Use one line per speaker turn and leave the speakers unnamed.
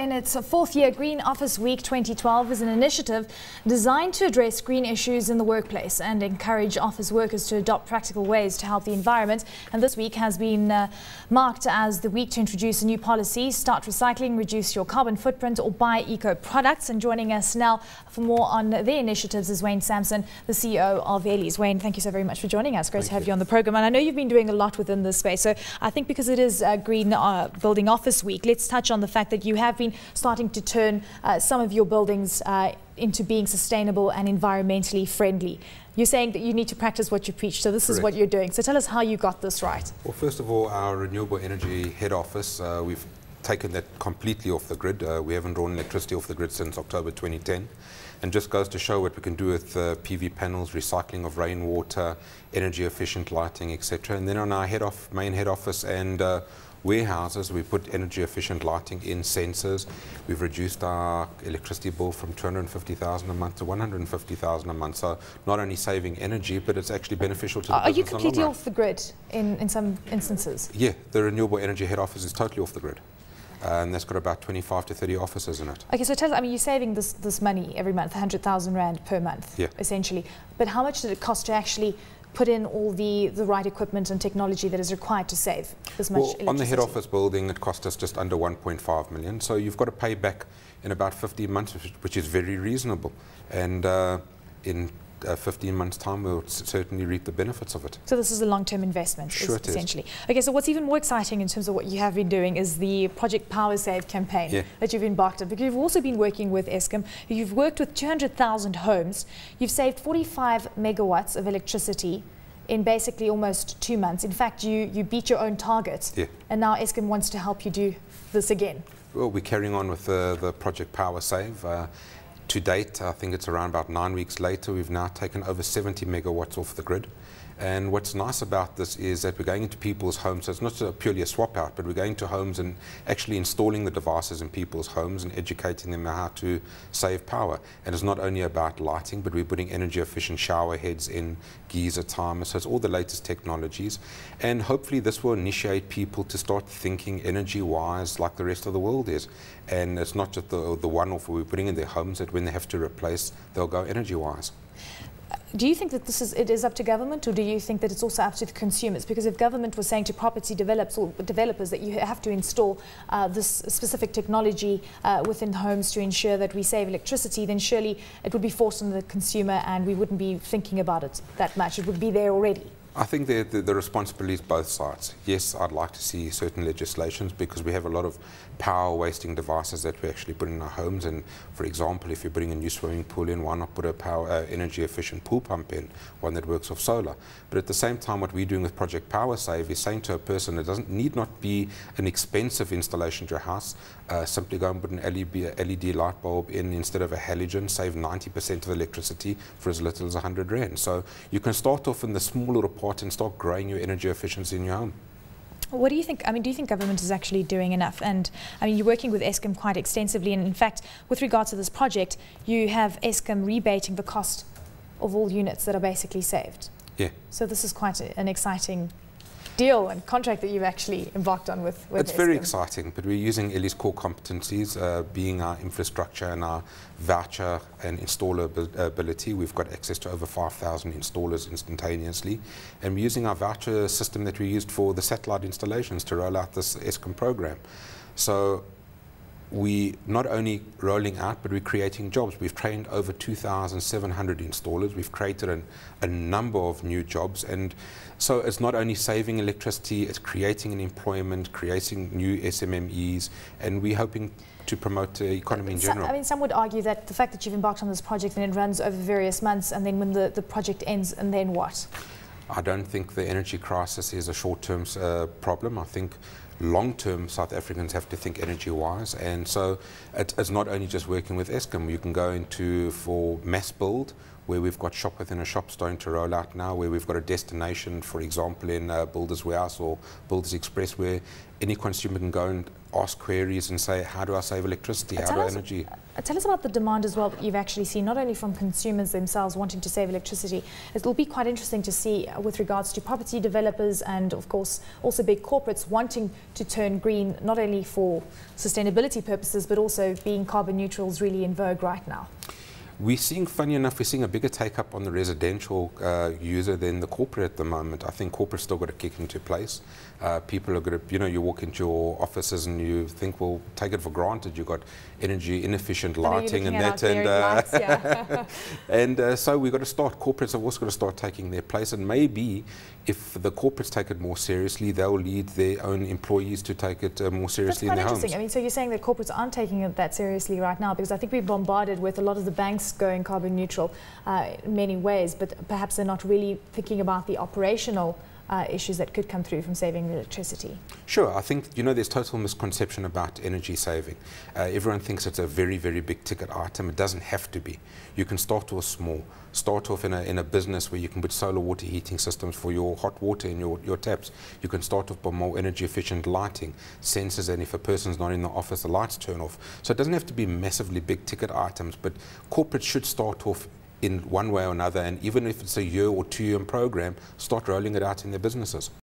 in its fourth year, Green Office Week 2012 is an initiative designed to address green issues in the workplace and encourage office workers to adopt practical ways to help the environment. And this week has been marked as the week to introduce a new policy: start recycling, reduce your carbon footprint, or buy eco products. And joining us now for more on their initiatives is Wayne Samson, the CEO of Ellies. Wayne, thank you so very much for joining us. Great to have you on the program. And I know you've been doing a lot within this space. So I think because it is Green Building Office Week, let's touch on the fact that you have been starting to turn some of your buildings into being sustainable and environmentally friendly. You're saying that you need to practice what you preach, so this
Correct.
is what you're doing. So tell us how you got this right.
Well, first of all, our renewable energy head office, we've taken that completely off the grid. We haven't drawn electricity off the grid since October 2010. And just goes to show what we can do with PV panels, recycling of rainwater, energy efficient lighting, etc. And then on our main head office and warehouses, we put energy efficient lighting in, sensors. We've reduced our electricity bill from 250,000 a month to 150,000 a month. So not only saving energy, but it's actually beneficial to the business.
Are you completely off the grid in some instances?
Yeah, the renewable energy head office is totally off the grid. And that's got about 25 to 30 offices in it.
Okay, so tell us, I mean, you're saving this money every month, 100,000 Rand per month,
yeah,
essentially. But how much did it cost to actually put in all the right equipment and technology that is required to save this much electricity?
On the head office building, it cost us just under 1.5 million. So you've got to pay back in about 15 months, which is very reasonable. And in 15 months' time, we'll certainly reap the benefits of it.
So this is a long-term investment,
sure
essentially. Okay, so what's even more exciting in terms of what you have been doing is the Project Power Save campaign that you've embarked on. Because you've also been working with Eskom. You've worked with 200,000 homes. You've saved 45 megawatts of electricity in basically almost 2 months. In fact, you beat your own target.
Yeah. And
now Eskom wants to help you do this again.
Well, we're carrying on with the Project Power Save. To date, I think it's around about 9 weeks later, we've now taken over 70 megawatts off the grid. And what's nice about this is that we're going into people's homes, so it's not purely a swap out, but we're going to homes and actually installing the devices in people's homes and educating them how to save power. And it's not only about lighting, but we're putting energy efficient shower heads in, geyser timers, so it's all the latest technologies. And hopefully this will initiate people to start thinking energy wise like the rest of the world is. And it's not just the one-off we're putting in their homes, that when they have to replace, they'll go energy wise.
Do you think that it is up to government, or do you think that it's also up to the consumers? Because if government was saying to property developers that you have to install this specific technology within homes to ensure that we save electricity, then surely it would be forced on the consumer and we wouldn't be thinking about it that much. It would be there already.
I think the responsibility is both sides. Yes, I'd like to see certain legislations because we have a lot of power wasting devices that we actually put in our homes. And for example, if you're putting a new swimming pool in, why not put a energy efficient pool pump in, one that works off solar? But at the same time, what we're doing with Project Power Save is saying to a person, it need not be an expensive installation to your house. Simply go and put an LED light bulb in instead of a halogen, save 90% of electricity for as little as 100 Rand. So you can start off in the small little part and start growing your energy efficiency in your home.
What do you think? I mean, do you think government is actually doing enough? And I mean, you're working with Eskom quite extensively, and in fact, with regard to this project, you have Eskom rebating the cost of all units that are basically saved.
Yeah.
So this is quite an exciting deal and contract that you've actually embarked on with
It's
Eskom.
very exciting, but we're using Ellies' core competencies, being our infrastructure and our voucher and installer ability. We've got access to over 5,000 installers instantaneously, and we're using our voucher system that we used for the satellite installations to roll out this Eskom program. So we not only rolling out, but we're creating jobs. We've trained over 2,700 installers. We've created a number of new jobs. And so it's not only saving electricity, it's creating an employment, creating new SMMEs, and we're hoping to promote the economy in general.
I mean, some would argue that the fact that you've embarked on this project and it runs over various months, and then when the project ends, and then what?
I don't think the energy crisis is a short-term problem. I think long-term South Africans have to think energy-wise, and so it's not only just working with Eskom. You can go into, for mass build, where we've got shop within a shop starting to roll out now, where we've got a destination, for example, in Builders Warehouse or Builders Express, where any consumer can go and ask queries and say, how do I save electricity, how do I energy?
Tell us about the demand as well that you've actually seen, not only from consumers themselves wanting to save electricity. It will be quite interesting to see with regards to property developers and, of course, also big corporates wanting to turn green, not only for sustainability purposes, but also being carbon neutral is really in vogue right now.
We're seeing, funny enough, we're seeing a bigger take-up on the residential user than the corporate at the moment. I think corporate's still got to kick into place. People are going to, you know, you walk into your offices and you think, well, take it for granted. You've got energy inefficient lighting and that. And so we've got to start, corporates have also got to start taking their place. And maybe if the corporates take it more seriously, they'll lead their own employees to take it more seriously in their homes.
That's quite interesting. I mean, so you're saying that corporates aren't taking it that seriously right now, because I think we're bombarded with a lot of the banks going carbon neutral in many ways, but perhaps they're not really thinking about the operational issues that could come through from saving electricity.
Sure, I think, you know, there's total misconception about energy saving. Everyone thinks it's a very, very big ticket item. It doesn't have to be. You can start off small. Start off in a business where you can put solar water heating systems for your hot water in your taps. You can start off by more energy efficient lighting, sensors, and if a person's not in the office, the lights turn off. So it doesn't have to be massively big ticket items, but corporates should start off in one way or another, and even if it's a year or 2 year program, start rolling it out in their businesses.